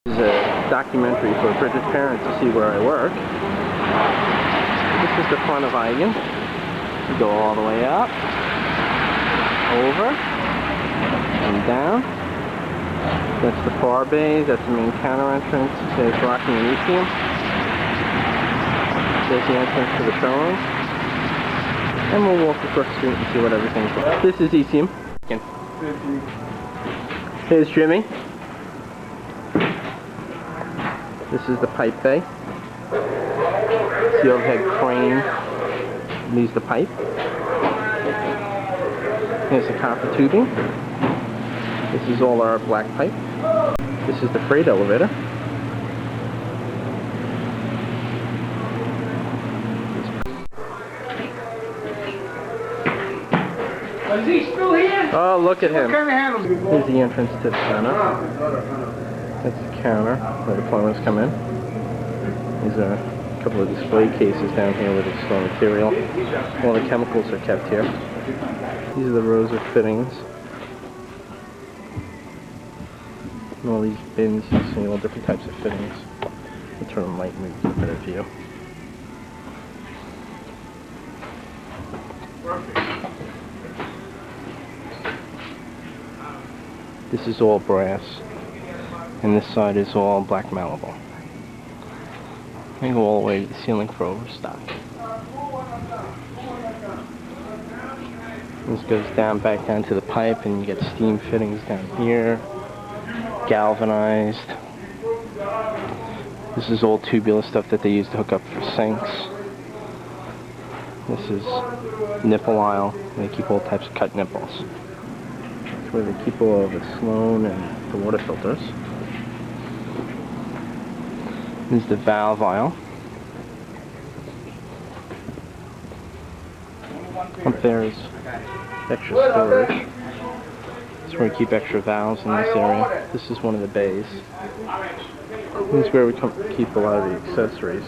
This is a documentary for British parents to see where I work. This is the front of Eigen. You go all the way up, over, and down. That's the bar bay, that's the main counter entrance. There's Rocking and Eigen. There's the entrance to the showroom. And we'll walk across the street and see what everything's like. This is Eigen. Here's Jimmy. This is the pipe bay. The overhead crane leaves the pipe. Here's the copper tubing. This is all our black pipe. This is the freight elevator. Is he still here? Oh, look at him. What kind of handle? Here's the entrance to the counter. That's the counter where the plumbers come in. These are a couple of display cases down here where they store material. All the chemicals are kept here. These are the rows of fittings. And all these bins, you see all different types of fittings. I'll turn the light and maybe get a better view. This is all brass. And this side is all black Malibu. And go all the way to the ceiling for overstock. This goes down, back down to the pipe, and you get steam fittings down here. Galvanized. This is all tubular stuff that they use to hook up for sinks. This is nipple aisle. They keep all types of cut nipples. That's where they keep all of the Sloan and the water filters. This is the valve aisle. Up there is extra storage. This is where we keep extra valves in this area. This is one of the bays. This is where we keep a lot of the accessories.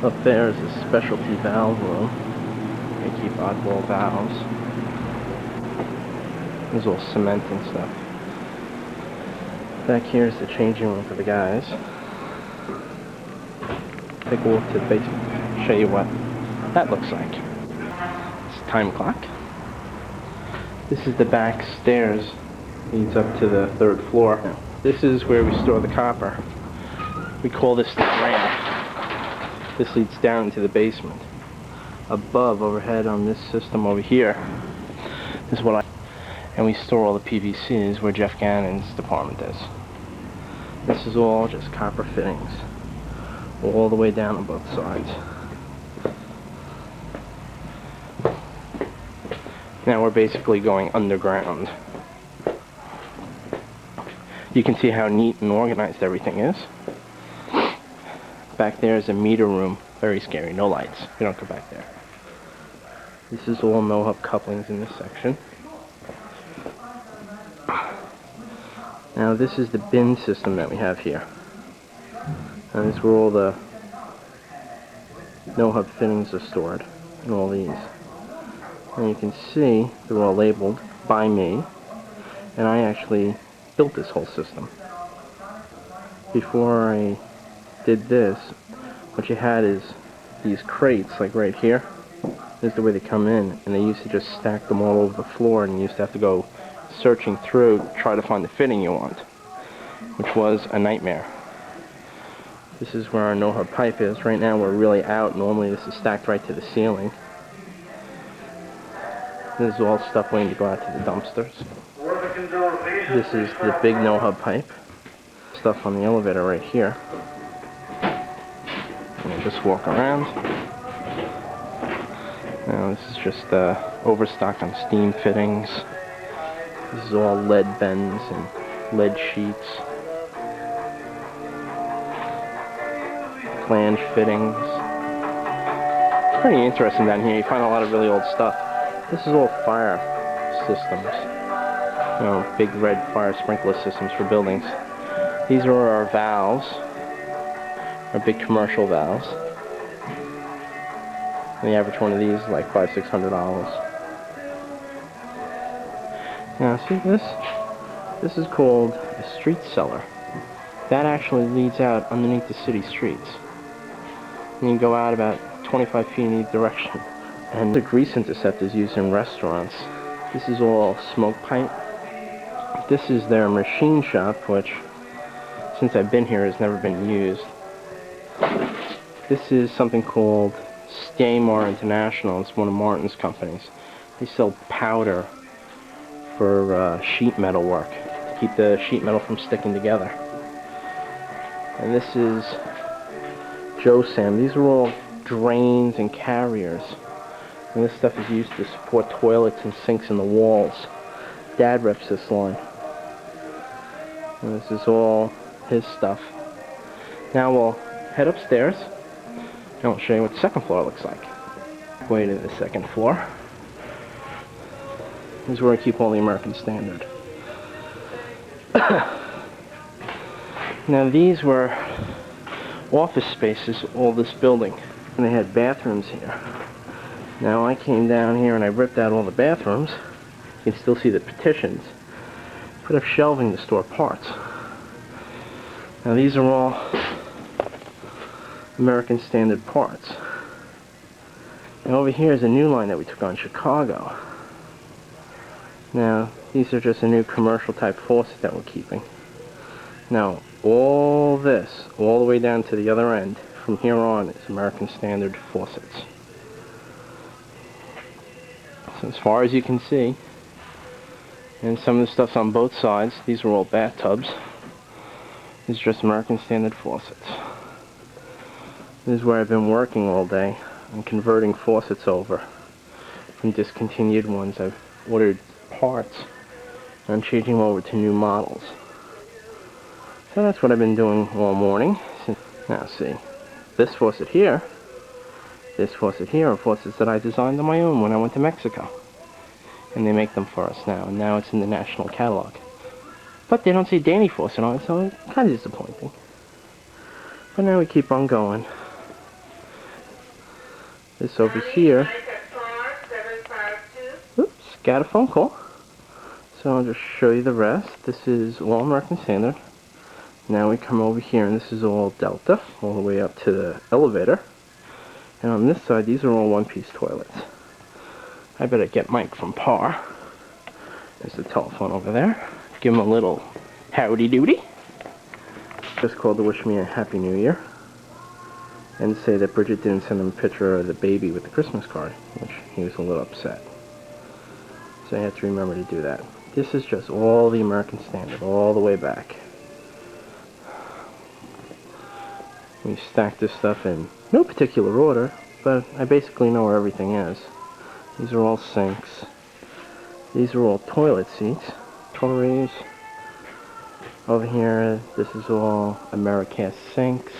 Up there is a specialty valve room. They keep oddball valves. There's all cement and stuff. Back here is the changing room for the guys. Take a walk to the basement, show you what that looks like. It's a time clock. This is the back stairs, leads up to the 3rd floor. This is where we store the copper. We call this the ramp. This leads down into the basement. Above, overhead on this system over here, is what and we store all the PVCs where Jeff Gannon's department is. This is all just copper fittings, all the way down on both sides. Now we're basically going underground. You can see how neat and organized everything is. Back there is a meter room, very scary, no lights, you don't go back there. This is all no-hub couplings in this section. Now this is the bin system that we have here. And this is where all the no-hub fittings are stored, and all these. And you can see they're all labeled by me, and I actually built this whole system. Before I did this, what you had is these crates, like right here. This is the way they come in, and they used to just stack them all over the floor, and you used to have to go searching through to try to find the fitting you want, which was a nightmare. This is where our no-hub pipe is. Right now we're really out. Normally this is stacked right to the ceiling. This is all stuff waiting to go out to the dumpsters. This is the big no-hub pipe. Stuff on the elevator right here. And we'll just walk around. Now this is just overstock on steam fittings. This is all lead bends and lead sheets. Flange fittings. It's pretty interesting down here. You find a lot of really old stuff. This is all fire systems. You know, big red fire sprinkler systems for buildings. These are our valves. Our big commercial valves. And the average one of these is like $500–600. Now see this? This is called a street cellar. That actually leads out underneath the city streets. You can go out about 25 feet in either direction. And the grease interceptors used in restaurants. This is all smoke pipe. This is their machine shop, which, since I've been here, has never been used. This is something called Staymar International. It's one of Martin's companies. They sell powder for sheet metal work, to keep the sheet metal from sticking together. And this is Joe Sam. These are all drains and carriers. And this stuff is used to support toilets and sinks in the walls. Dad reps this line. And this is all his stuff. Now we'll head upstairs and I'll show you what the second floor looks like. Way to the second floor. This is where I keep all the American Standard. Now these were office spaces, all this building. And they had bathrooms here. Now I came down here and I ripped out all the bathrooms. You can still see the partitions. Put up shelving to store parts. Now these are all American Standard parts. And over here is a new line that we took on Chicago. Now these are just a new commercial type faucet that we're keeping. Now all this, all the way down to the other end, from here on is American Standard faucets. So as far as you can see, and some of the stuff's on both sides, these are all bathtubs. These are just American Standard faucets. This is where I've been working all day on converting faucets over from discontinued ones. I've ordered parts and I'm changing them over to new models. So that's what I've been doing all morning. Now see, this faucet here are faucets that I designed on my own when I went to Mexico. And they make them for us now, and now it's in the national catalog. But they don't say Danny Faucet on it, so it's kind of disappointing. But now we keep on going. This over here. Oops, got a phone call. So I'll just show you the rest. This is all American Standard. Now we come over here, and this is all Delta, all the way up to the elevator. And on this side, these are all one-piece toilets. I better get Mike from Par. There's the telephone over there. Give him a little howdy doody. Just called to wish me a Happy New Year. And say that Bridget didn't send him a picture of the baby with the Christmas card, which he was a little upset. So I had to remember to do that. This is just all the American Standard, all the way back. We stack this stuff in no particular order, but I basically know where everything is. These are all sinks. These are all toilet seats. Toiletries. Over here, this is all Americast sinks.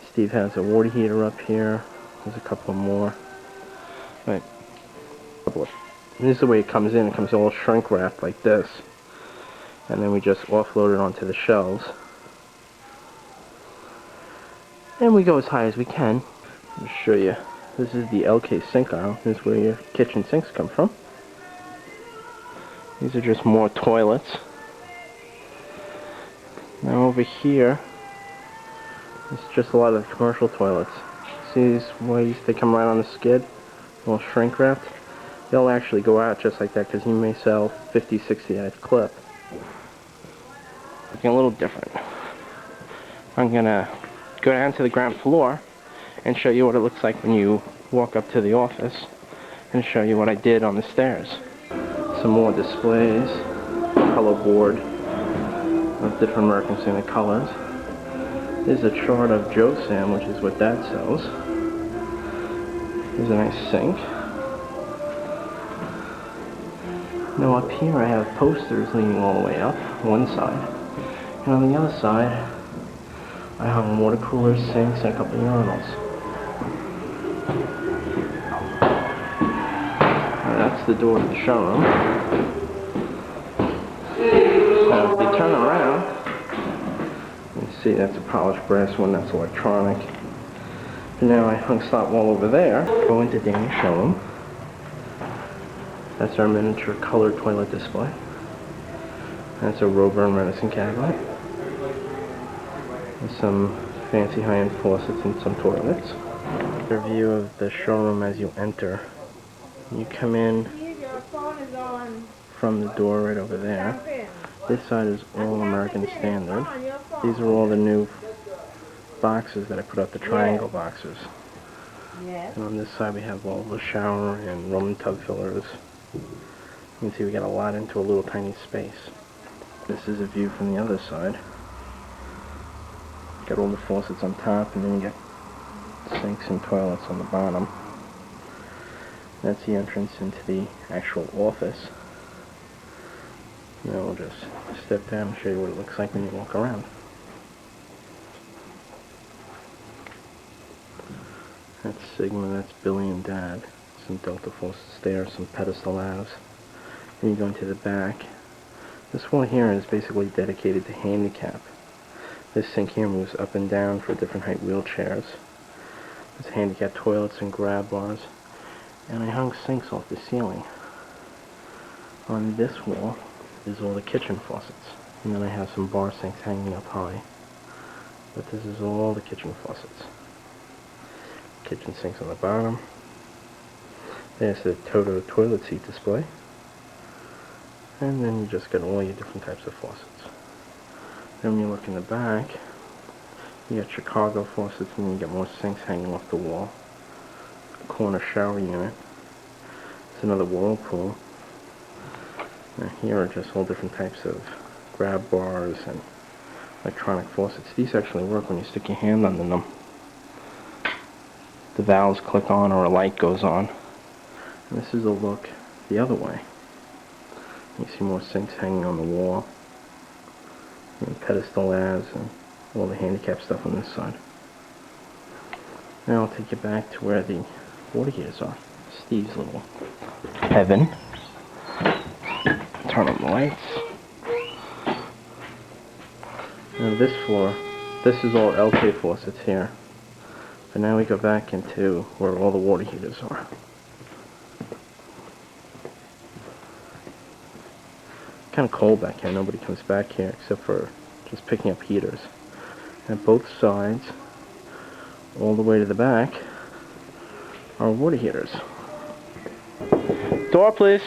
Steve has a water heater up here. There's a couple more. Right. This is the way it comes in. It comes all shrink wrapped like this. And then we just offload it onto the shelves. And we go as high as we can. I'll show you. This is the LK sink aisle. This is where your kitchen sinks come from. These are just more toilets. Now over here, it's just a lot of commercial toilets. See these ways they come right on the skid? All shrink wrapped. They'll actually go out just like that because you may sell 50, 60 at a clip. Looking a little different. I'm gonna go down to the ground floor and show you what it looks like when you walk up to the office and show you what I did on the stairs. Some more displays, color board of different American Standard colors. There's a chart of Joe Sam, which is what Dad sells. There's a nice sink. Now up here I have posters leaning all the way up, one side. And on the other side, I hung water coolers, sinks, and a couple of urinals. Now that's the door to the showroom. Now if you turn around, you see that's a polished brass one, that's electronic. And now I hung slot wall over there. Go into Danny's showroom. That's our miniature color toilet display. That's a Rover and medicine cabinet. With some fancy high-end faucets and some toilets. The view of the showroom as you enter. You come in from the door right over there. This side is all American Standard. These are all the new boxes that I put up, the triangle boxes. And on this side we have all the shower and Roman tub fillers. You can see we got a lot into a little tiny space. This is a view from the other side. Got all the faucets on top, and then you got sinks and toilets on the bottom. That's the entrance into the actual office. Now we'll just step down and show you what it looks like when you walk around. That's Sigma, that's Billy and Dad. Some Delta faucets there, some pedestal lavs. Then you go into the back. This one here is basically dedicated to handicap. This sink here moves up and down for different height wheelchairs. There's handicap toilets and grab bars. And I hung sinks off the ceiling. On this wall is all the kitchen faucets. And then I have some bar sinks hanging up high. But this is all the kitchen faucets. Kitchen sinks on the bottom. There's the Toto toilet seat display. And then you just get all your different types of faucets. Then when you look in the back, you got Chicago faucets, and then you get more sinks hanging off the wall. A corner shower unit. It's another Whirlpool. Now here are just all different types of grab bars and electronic faucets. These actually work when you stick your hand under them. The valves click on or a light goes on. And this is a look the other way. You see more sinks hanging on the wall. And pedestal lavs and all the handicap stuff on this side. Now I'll take you back to where the water heaters are. Steve's little heaven. Turn on the lights. Now this floor, this is all LK faucets here. But now we go back into where all the water heaters are. Kind of cold back here. Nobody comes back here except for just picking up heaters. And both sides, all the way to the back, are water heaters. Door, please.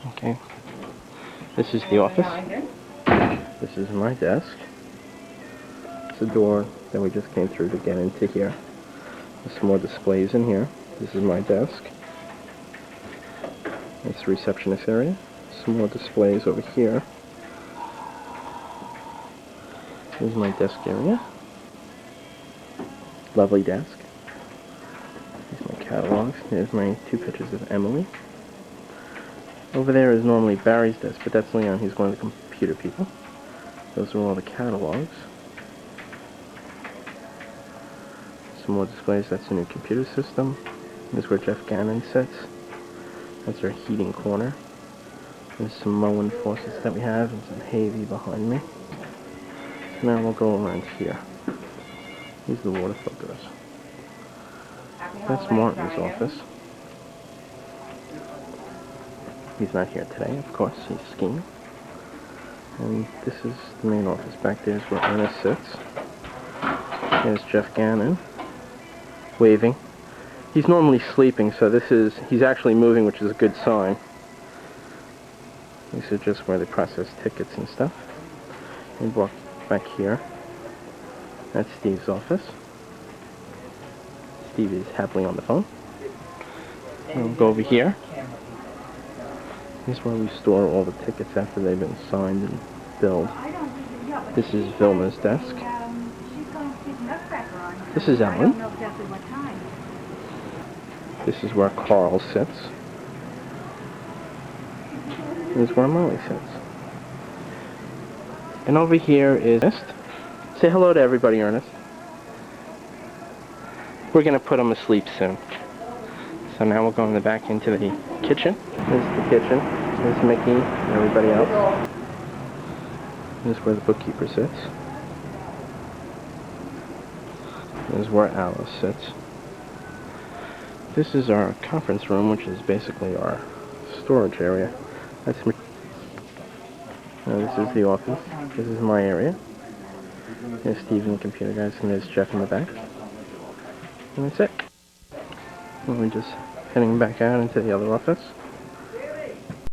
Okay. This is the office. This is my desk. It's a door that we just came through to get into here. There's some more displays in here. This is my desk. It's the receptionist area. Some more displays over here. Here's my desk area. Lovely desk. Here's my catalogs. Here's my 2 pictures of Emily. Over there is normally Barry's desk, but that's Leon. He's one of the computer people. Those are all the catalogs. Some more displays. That's a new computer system. This is where Jeff Gannon sits. That's our heating corner. There's some Moen faucets that we have and some Havey behind me. So now we'll go around here. These are the water filters. That's Martin's office. He's not here today, of course. He's skiing. And this is the main office. Back there is where Ernest sits. There's Jeff Gannon, waving. He's normally sleeping, so he's actually moving, which is a good sign. These are just where they process tickets and stuff. And walk back here. That's Steve's office. Steve is happily on the phone. And we'll go over here. This is where we store all the tickets after they've been signed and billed. This is Vilma's desk. This is Ellen. This is where Carl sits. This is where Molly sits. And over here is Ernest. Say hello to everybody, Ernest. We're going to put him asleep soon. So now we're going back into the kitchen. This is the kitchen. There's Mickey and everybody else. This is where the bookkeeper sits. This is where Alice sits. This is our conference room, which is basically our storage area. This is the office. This is my area. There's Steve and the computer guys, and there's Jeff in the back. And that's it. And we're just heading back out into the other office.